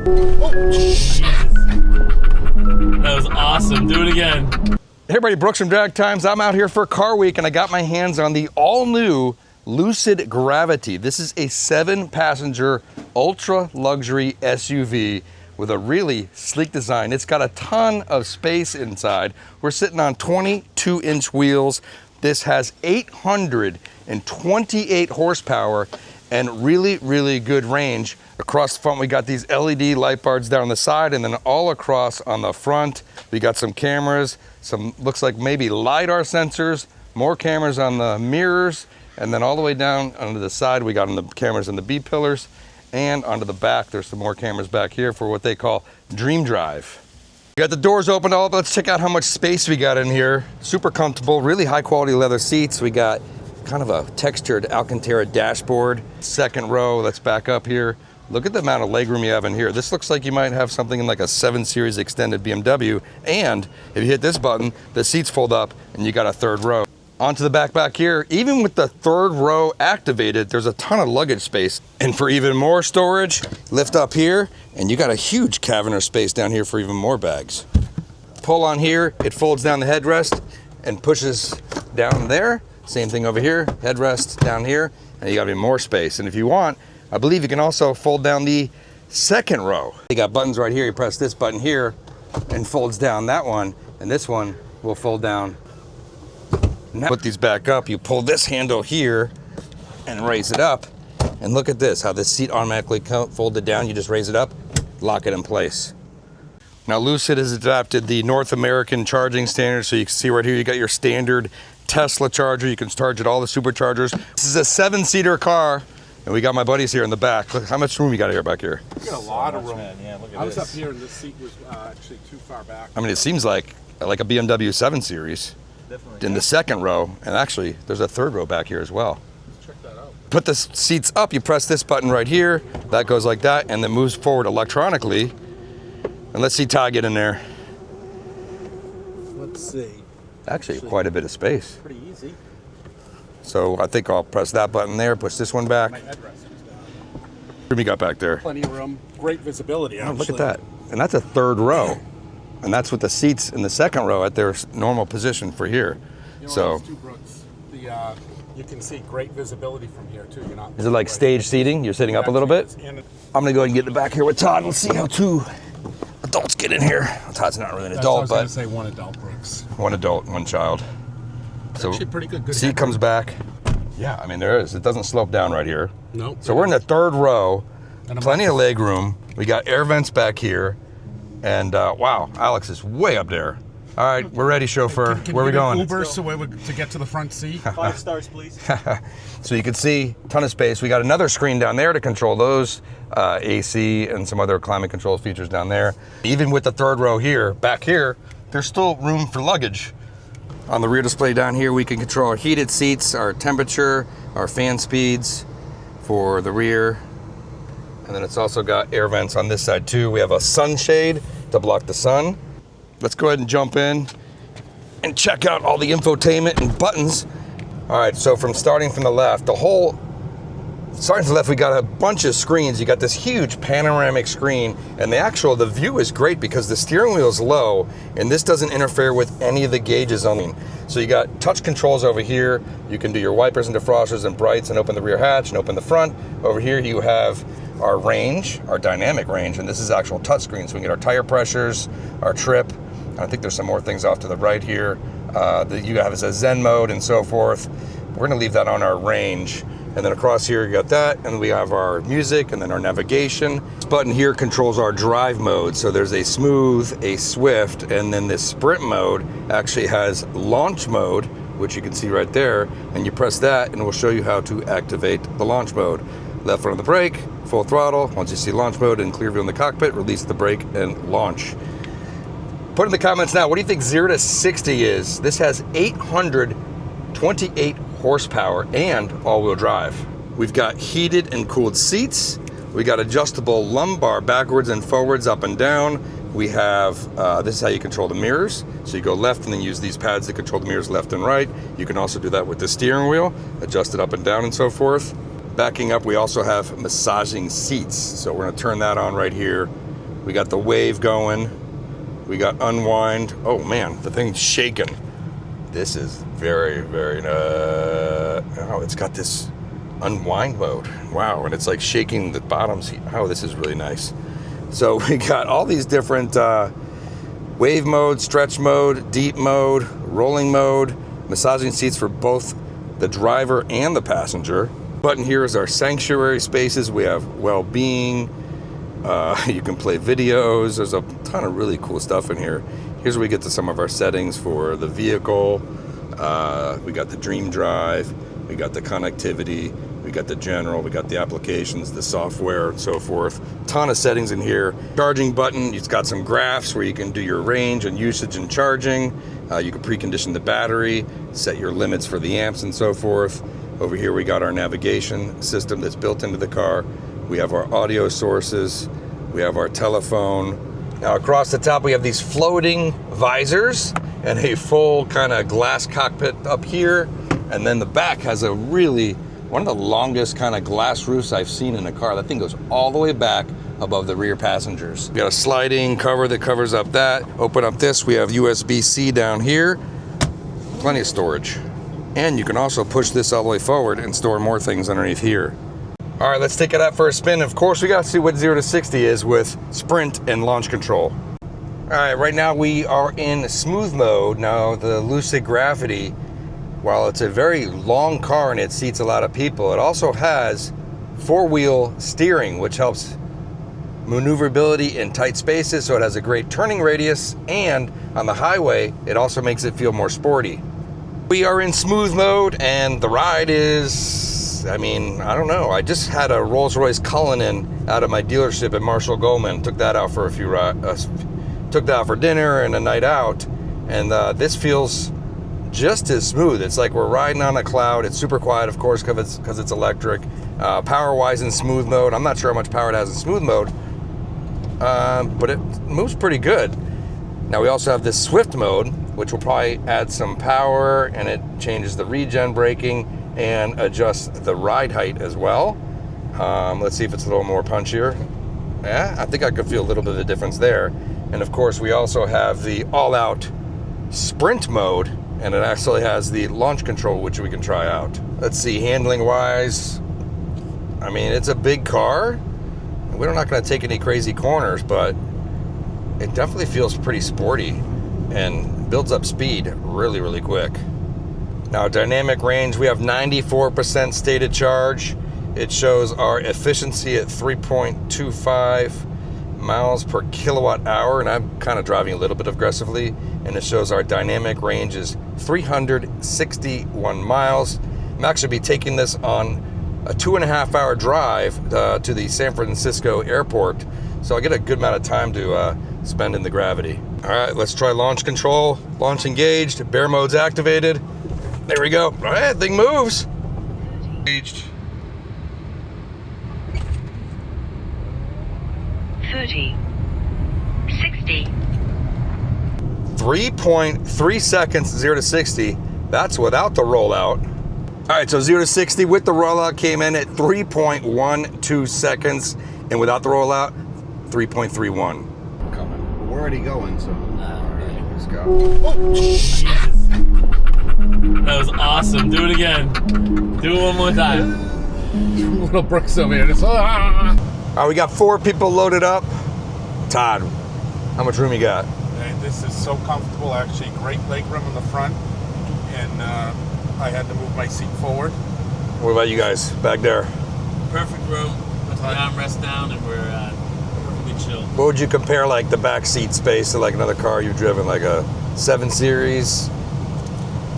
Oh, shit. That was awesome. Do it again. Hey everybody, Brooks from Drag Times. I'm out here for Car Week and I got my hands on the all-new Lucid Gravity. This is a 7-passenger ultra luxury SUV with a really sleek design. It's got a ton of space inside. We're sitting on 22-inch wheels. This has 828 horsepower and really, really good range. Across the front, we got these LED light bars down the side, and then all across on the front, we got some cameras, some looks like maybe LiDAR sensors, more cameras on the mirrors, and then all the way down onto the side, we got on the cameras in the B-pillars, and onto the back, there's some more cameras back here for what they call DreamDrive. We got the doors open up. Let's check out how much space we got in here. Super comfortable, really high quality leather seats. We got kind of a textured Alcantara dashboard. Second row, let's back up here. Look at the amount of legroom you have in here. This looks like you might have something in like a 7 Series extended BMW. And if you hit this button, the seats fold up and you got a third row. Onto the back here, even with the third row activated, there's a ton of luggage space. And for even more storage, lift up here and you got a huge cavern space down here for even more bags. Pull on here, it folds down the headrest and pushes down there. Same thing over here, headrest down here, and you got even more space. And if you want, I believe you can also fold down the second row. You got buttons right here. You press this button here and folds down that one, and this one will fold down. Now put these back up. You pull this handle here and raise it up, and look at this, how this seat automatically folded down. You just raise it up, lock it in place. Now Lucid has adapted the North American charging standard, so you can see right here you got your standard Tesla charger. You can charge at all the superchargers. This is a 7-seater car. And we got my buddies here in the back. Look how much room you got here back here. You got a lot of room. Man. Yeah, look at I was this. up here and this seat was actually too far back. I mean, it seems like a BMW 7 Series. Definitely. In the second row, and actually there's a third row back here as well. Let's check that out. Put the seats up, you press this button right here, that goes like that, and then moves forward electronically. And let's see Ty get in there. Let's see. Actually, quite a bit of space. Pretty easy. So I think I'll press that button there, push this one back. My headrest is down. What do we got back there? Plenty of room. Great visibility, Oh, actually. look at that. And that's a third row. And that's with the seats in the second row at their normal position for here. You know So, what else too, Brooks? You can see great visibility from here too. You're not. is it like stage seating? You're sitting up a little bit? And I'm gonna go ahead and get in the back here with Todd. Let's see how 2 adults get in here. Well, Todd's not really an I adult, was going but to say one adult, Brooks. 1 adult, 1 child. So Actually pretty good. Good seat headroom. comes back. Yeah, I mean there is. It doesn't slope down right here. Nope. So we're in the third row. And Plenty of leg room. We got air vents back here. And wow, Alex is way up there. All right, we're ready, chauffeur. Can Where are we get an going? Uber to get to the front seat. 5 stars, please. So you can see a ton of space. We got another screen down there to control those AC and some other climate control features down there. Even with the third row here, back here, there's still room for luggage. On the rear display down here, we can control our heated seats, our temperature, our fan speeds for the rear. And then it's also got air vents on this side too. We have a sunshade to block the sun. Let's go ahead and jump in and check out all the infotainment and buttons. All right, so starting from the left, starting from the left, we got a bunch of screens. You got this huge panoramic screen, and the view is great because the steering wheel is low, and this doesn't interfere with any of the gauges on it. So you got touch controls over here. You can do your wipers and defrosters and brights and open the rear hatch and open the front. Over here you have our range, our dynamic range, and this is actual touch screen, so we can get our tire pressures, our trip. I think there's some more things off to the right here that you have as a Zen mode and so forth. We're gonna leave that on our range. And then across here, you got that, and we have our music and then our navigation. This button here controls our drive mode. So there's a smooth, a swift, and then this sprint mode actually has launch mode, which you can see right there. And you press that, and it will show you how to activate the launch mode. Left foot on the brake, full throttle. Once you see launch mode and clear view in the cockpit, release the brake and launch. Put in the comments now, what do you think 0 to 60 is? This has 828 horsepower and all-wheel drive. We've got heated and cooled seats. We got adjustable lumbar backwards and forwards, up and down. We have, this is how you control the mirrors. So you go left and then use these pads to control the mirrors left and right. You can also do that with the steering wheel, adjust it up and down and so forth. Backing up, we also have massaging seats. So we're gonna turn that on right here. We got the wave going. We got unwind. Oh man, the thing's shaking. This is very, very, oh, it's got this unwind mode. Wow, and it's like shaking the bottoms. Oh, this is really nice. So we got all these different wave mode, stretch mode, deep mode, rolling mode, massaging seats for both the driver and the passenger. Button here is our sanctuary spaces. We have well-being. You can play videos. There's a ton of really cool stuff in here. Here's where we get to some of our settings for the vehicle. We got the DreamDrive. We got the connectivity. We got the general. We got the applications, the software, and so forth. Ton of settings in here. Charging button. It's got some graphs where you can do your range and usage and charging. You can precondition the battery, set your limits for the amps and so forth. Over here we got our navigation system that's built into the car. We have our audio sources. We have our telephone. Now across the top we have these floating visors and a full kind of glass cockpit up here. And then the back has a really, one of the longest kind of glass roofs I've seen in a car. That thing goes all the way back above the rear passengers. We got a sliding cover that covers up that. Open up this, we have USB-C down here. Plenty of storage. And you can also push this all the way forward and store more things underneath here. All right, let's take it out for a spin. Of course, we got to see what 0 to 60 is with sprint and launch control. All right, right now we are in smooth mode. Now the Lucid Gravity, while it's a very long car and it seats a lot of people, it also has four-wheel steering, which helps maneuverability in tight spaces, so it has a great turning radius, and on the highway, it also makes it feel more sporty. We are in smooth mode, and the ride is, I mean, I don't know. I just had a Rolls-Royce Cullinan out at my dealership at Marshall Goldman. Took that out for took that out for dinner and a night out, and this feels just as smooth. It's like we're riding on a cloud. It's super quiet, of course, because it's electric. Power-wise in smooth mode, I'm not sure how much power it has in smooth mode, but it moves pretty good. Now we also have this Swift mode, which will probably add some power, and it changes the regen braking and adjusts the ride height as well. Let's see if it's a little more punchier. Yeah, I think I could feel a little bit of the difference there. And of course, we also have the all-out sprint mode, and it actually has the launch control, which we can try out. Let's see, handling-wise, I mean, it's a big car. We're not going to take any crazy corners, but it definitely feels pretty sporty and builds up speed really, really quick. Now, dynamic range, we have 94% stated charge. It shows our efficiency at 3.25 miles per kilowatt hour, and I'm kind of driving a little bit aggressively, and it shows our dynamic range is 361 miles. I'm actually be taking this on a 2.5-hour drive to the San Francisco airport, so I get a good amount of time to spend in the Gravity. All right, let's try launch control. Launch engaged, bear mode's activated. There we go. All right, thing moves. Engaged. 30, 60. 3.3 seconds, 0 to 60. That's without the rollout. All right, so 0 to 60 with the rollout came in at 3.12 seconds, and without the rollout, 3.31. Coming. We're already going, so. Alright, let's go. That was awesome. Do it again. Do it one more time. Little Brooks over here. All right, we got 4 people loaded up. Todd, how much room you got? And this is so comfortable, actually. Great leg room in the front. And I had to move my seat forward. What about you guys back there? Perfect room. Put the armrest down, and we're perfectly chill. What would you compare like the back seat space to like another car you've driven, like a 7 Series,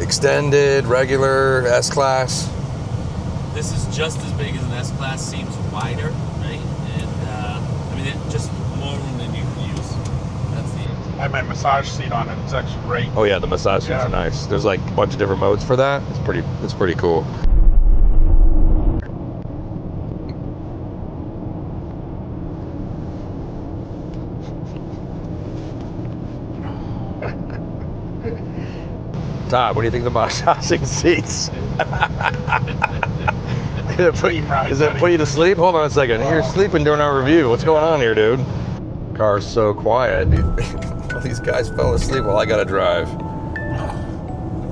extended, regular, S-Class? This is just as big as an S-Class. Seems wider, right? And I mean, just more room than you can use. That's the. I have my massage seat on it. It's actually great. Oh yeah, the massage seats are nice. There's like a bunch of different modes for that. It's pretty cool. Todd, what do you think of the massaging seats? Does it put you to sleep? Hold on a second. You're sleeping during our review. What's going on here, dude? Car's so quiet. All these guys fell asleep while I got to drive.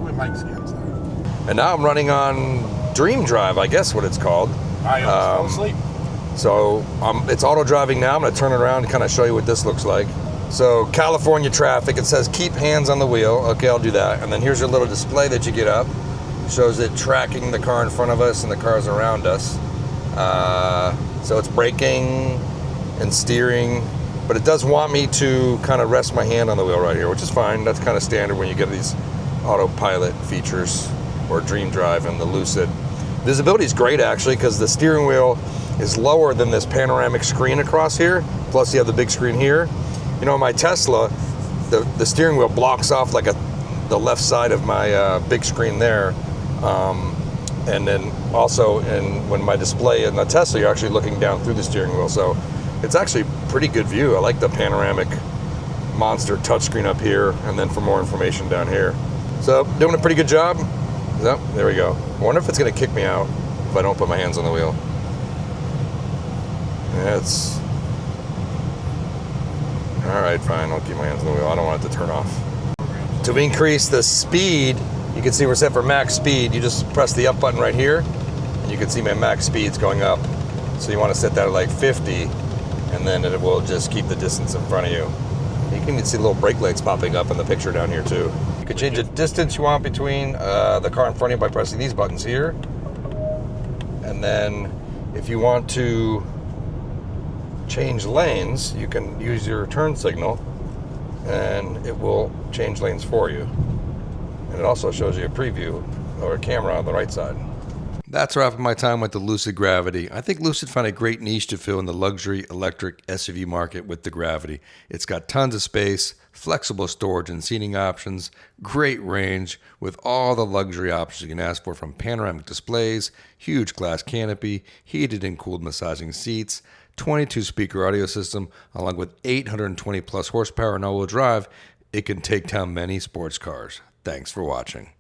My mic scans that. And now I'm running on DreamDrive, I guess what it's called. I almost fell asleep. So it's auto driving now. I'm going to turn it around and kind of show you what this looks like. So California traffic, it says keep hands on the wheel. Okay, I'll do that. And then here's your little display that you get up. Shows it tracking the car in front of us and the cars around us. So it's braking and steering, but it does want me to kind of rest my hand on the wheel right here, which is fine. That's kind of standard when you get these autopilot features or DreamDrive and the Lucid. Visibility is great actually because the steering wheel is lower than this panoramic screen across here. Plus you have the big screen here. You know, my Tesla, the steering wheel blocks off like the left side of my big screen there. And then also when my display in the Tesla, you're actually looking down through the steering wheel. So it's actually pretty good view. I like the panoramic monster touchscreen up here, and then for more information down here. So doing a pretty good job. Yep, there we go. I wonder if it's gonna kick me out if I don't put my hands on the wheel. It's all right, fine, I'll keep my hands on the wheel. I don't want it to turn off. To increase the speed, you can see we're set for max speed. You just press the up button right here, and you can see my max speed's going up. So you want to set that at like 50, and then it will just keep the distance in front of you. You can even see little brake lights popping up in the picture down here too. You can change the distance you want between the car in front of you by pressing these buttons here. And then if you want to change lanes, you can use your turn signal, and it will change lanes for you. And it also shows you a preview or a camera on the right side. That's wrapping my time with the Lucid Gravity. I think Lucid found a great niche to fill in the luxury electric SUV market with the Gravity. It's got tons of space, flexible storage and seating options, great range with all the luxury options you can ask for, from panoramic displays, huge glass canopy, heated and cooled massaging seats, 22 speaker audio system, along with 820 plus horsepower and all-wheel drive. It can take down many sports cars. Thanks for watching.